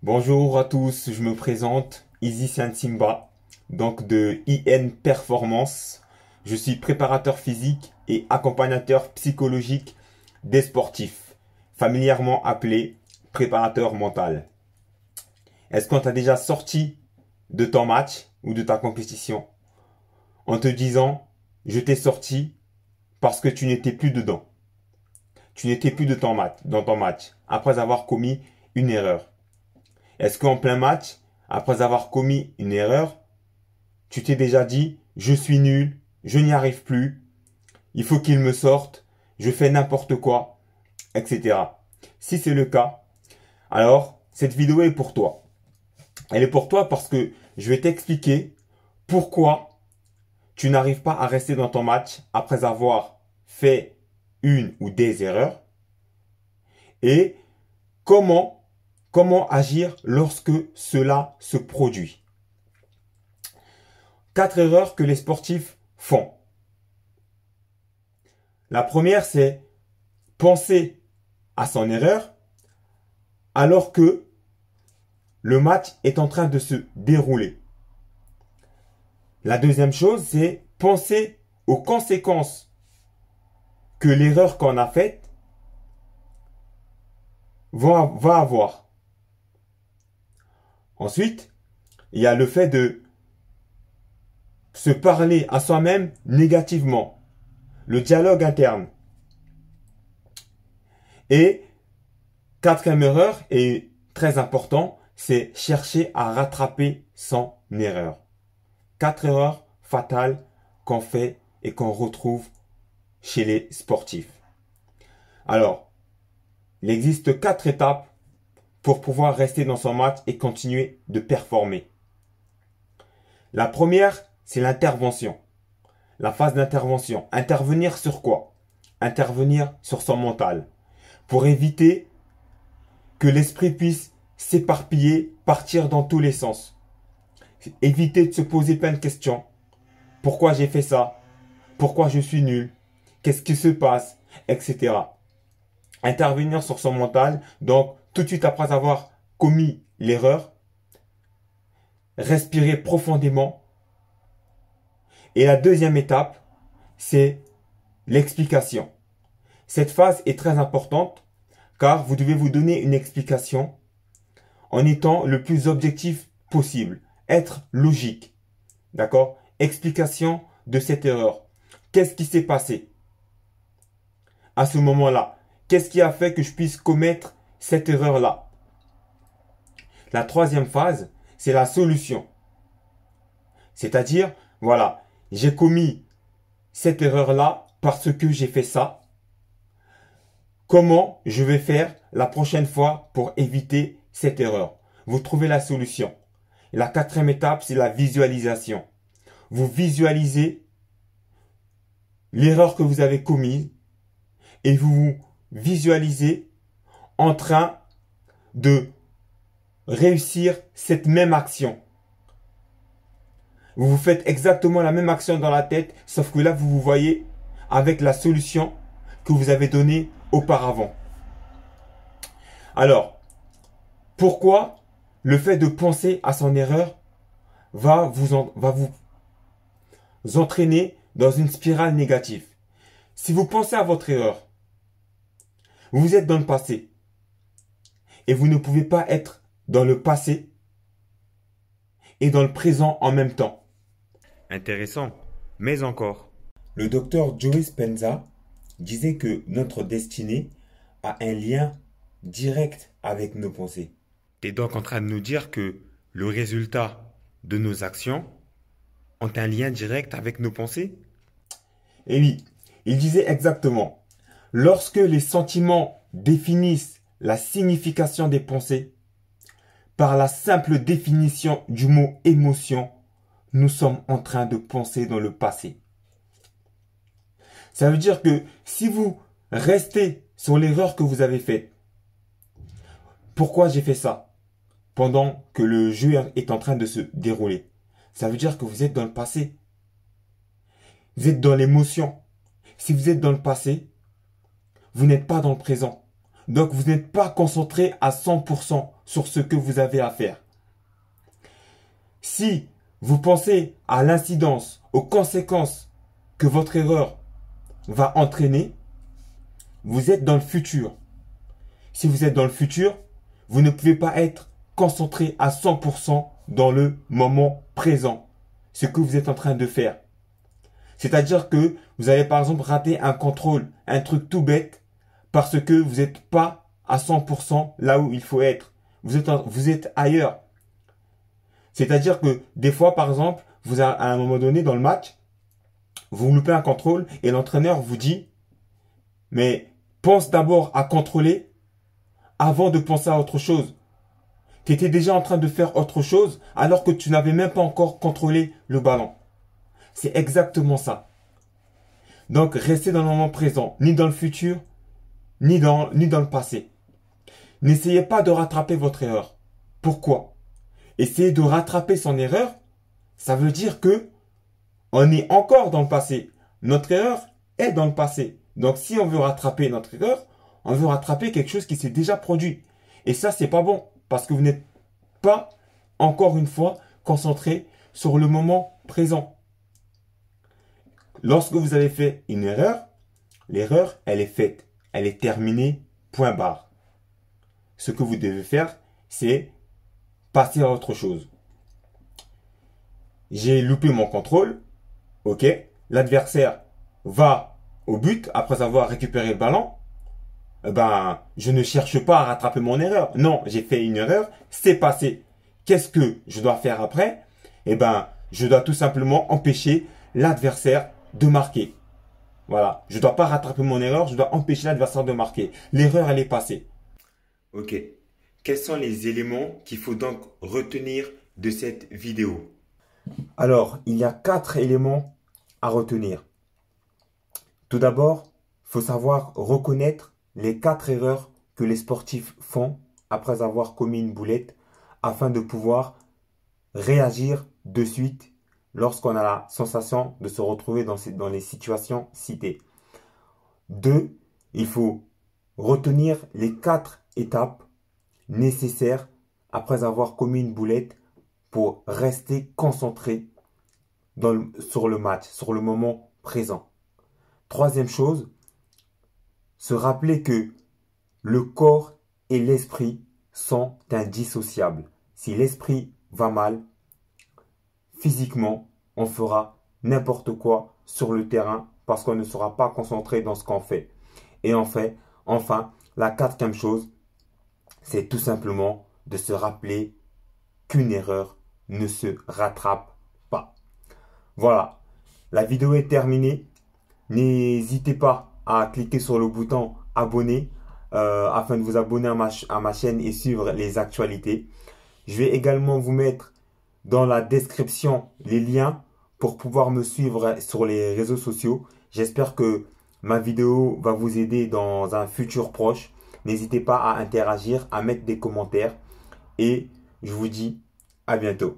Bonjour à tous, je me présente, Easy Simba, donc de IN Performance. Je suis préparateur physique et accompagnateur psychologique des sportifs, familièrement appelé préparateur mental. Est-ce qu'on t'a déjà sorti de ton match ou de ta compétition en te disant je t'ai sorti parce que tu n'étais plus dedans. Tu n'étais plus dans ton match après avoir commis une erreur. Est-ce qu'en plein match, après avoir commis une erreur, tu t'es déjà dit je suis nul, je n'y arrive plus, il faut qu'il me sorte, je fais n'importe quoi, etc. Si c'est le cas, alors cette vidéo est pour toi. Elle est pour toi parce que je vais t'expliquer pourquoi tu n'arrives pas à rester dans ton match après avoir fait une ou des erreurs et comment agir lorsque cela se produit. 4 erreurs que les sportifs font. La première, c'est penser à son erreur alors que le match est en train de se dérouler. La deuxième chose, c'est penser aux conséquences que l'erreur qu'on a faite va avoir. Ensuite, il y a le fait de se parler à soi-même négativement. Le dialogue interne. Et quatrième erreur, et très important, c'est chercher à rattraper son erreur. 4 erreurs fatales qu'on fait et qu'on retrouve chez les sportifs. Alors, il existe 4 étapes pour pouvoir rester dans son match et continuer de performer. La première, c'est l'intervention. La phase d'intervention. Intervenir sur quoi? Intervenir sur son mental. Pour éviter que l'esprit puisse s'éparpiller, partir dans tous les sens. Éviter de se poser plein de questions. Pourquoi j'ai fait ça? Pourquoi je suis nul? Qu'est-ce qui se passe? Etc. Intervenir sur son mental. Donc, tout de suite après avoir commis l'erreur, respirer profondément. Et la deuxième étape, c'est l'explication. Cette phase est très importante car vous devez vous donner une explication en étant le plus objectif possible. Être logique. D'accord? Explication de cette erreur. Qu'est-ce qui s'est passé à ce moment-là? Qu'est-ce qui a fait que je puisse commettre cette erreur-là? La troisième phase, c'est la solution. C'est-à-dire, voilà, j'ai commis cette erreur-là parce que j'ai fait ça. Comment je vais faire la prochaine fois pour éviter cette erreur? Vous trouvez la solution. Et la quatrième étape, c'est la visualisation. Vous visualisez l'erreur que vous avez commise et vous vous visualisez en train de réussir cette même action. Vous vous faites exactement la même action dans la tête, sauf que là, vous vous voyez avec la solution que vous avez donnée auparavant. Alors, pourquoi le fait de penser à son erreur va vous entraîner dans une spirale négative? Si vous pensez à votre erreur, vous êtes dans le passé et vous ne pouvez pas être dans le passé et dans le présent en même temps. Intéressant, mais encore. Le docteur Joe Dispenza disait que notre destinée a un lien direct avec nos pensées. Tu es donc en train de nous dire que le résultat de nos actions ont un lien direct avec nos pensées? Eh oui, il disait exactement, lorsque les sentiments définissent la signification des pensées, par la simple définition du mot émotion, nous sommes en train de penser dans le passé. Ça veut dire que si vous restez sur l'erreur que vous avez faite, pourquoi j'ai fait ça pendant que le jeu est en train de se dérouler? Ça veut dire que vous êtes dans le passé. Vous êtes dans l'émotion. Si vous êtes dans le passé, vous n'êtes pas dans le présent. Donc, vous n'êtes pas concentré à 100% sur ce que vous avez à faire. Si vous pensez à l'incidence, aux conséquences que votre erreur va entraîner, vous êtes dans le futur. Si vous êtes dans le futur, vous ne pouvez pas être concentré à 100% dans le moment présent, ce que vous êtes en train de faire. C'est-à-dire que vous allez par exemple rater un contrôle, un truc tout bête, parce que vous n'êtes pas à 100% là où il faut être. Vous êtes ailleurs. C'est-à-dire que des fois, par exemple, à un moment donné dans le match, vous loupez un contrôle et l'entraîneur vous dit « Mais pense d'abord à contrôler avant de penser à autre chose. » Tu étais déjà en train de faire autre chose alors que tu n'avais même pas encore contrôlé le ballon. C'est exactement ça. Donc, restez dans le moment présent, ni dans le futur, ni dans le passé. N'essayez pas de rattraper votre erreur. Pourquoi? Essayer de rattraper son erreur, ça veut dire que on est encore dans le passé. Notre erreur est dans le passé. Donc, si on veut rattraper notre erreur, on veut rattraper quelque chose qui s'est déjà produit. Et ça, c'est pas bon. Parce que vous n'êtes pas, encore une fois, concentré sur le moment présent. Lorsque vous avez fait une erreur, l'erreur, elle est faite. Elle est terminée, point barre. Ce que vous devez faire, c'est passer à autre chose. J'ai loupé mon contrôle. Ok. L'adversaire va au but après avoir récupéré le ballon. Je ne cherche pas à rattraper mon erreur. Non, j'ai fait une erreur, c'est passé. Qu'est-ce que je dois faire après? Je dois tout simplement empêcher l'adversaire de marquer. Voilà, je ne dois pas rattraper mon erreur, je dois empêcher l'adversaire de marquer. L'erreur, elle est passée. Ok. Quels sont les éléments qu'il faut donc retenir de cette vidéo? Alors, il y a 4 éléments à retenir. Tout d'abord, il faut savoir reconnaître les 4 erreurs que les sportifs font après avoir commis une boulette afin de pouvoir réagir de suite lorsqu'on a la sensation de se retrouver dans les situations citées. 2, il faut retenir les 4 étapes nécessaires après avoir commis une boulette pour rester concentré sur le match, sur le moment présent. 3e chose, se rappeler que le corps et l'esprit sont indissociables. Si l'esprit va mal, physiquement, on fera n'importe quoi sur le terrain parce qu'on ne sera pas concentré dans ce qu'on fait. Et enfin, la 4e chose, c'est tout simplement de se rappeler qu'une erreur ne se rattrape pas. Voilà, la vidéo est terminée. N'hésitez pas à cliquer sur le bouton abonner afin de vous abonner à ma chaîne et suivre les actualités. Je vais également vous mettre dans la description les liens pour pouvoir me suivre sur les réseaux sociaux. J'espère que ma vidéo va vous aider dans un futur proche. N'hésitez pas à interagir, à mettre des commentaires et je vous dis à bientôt.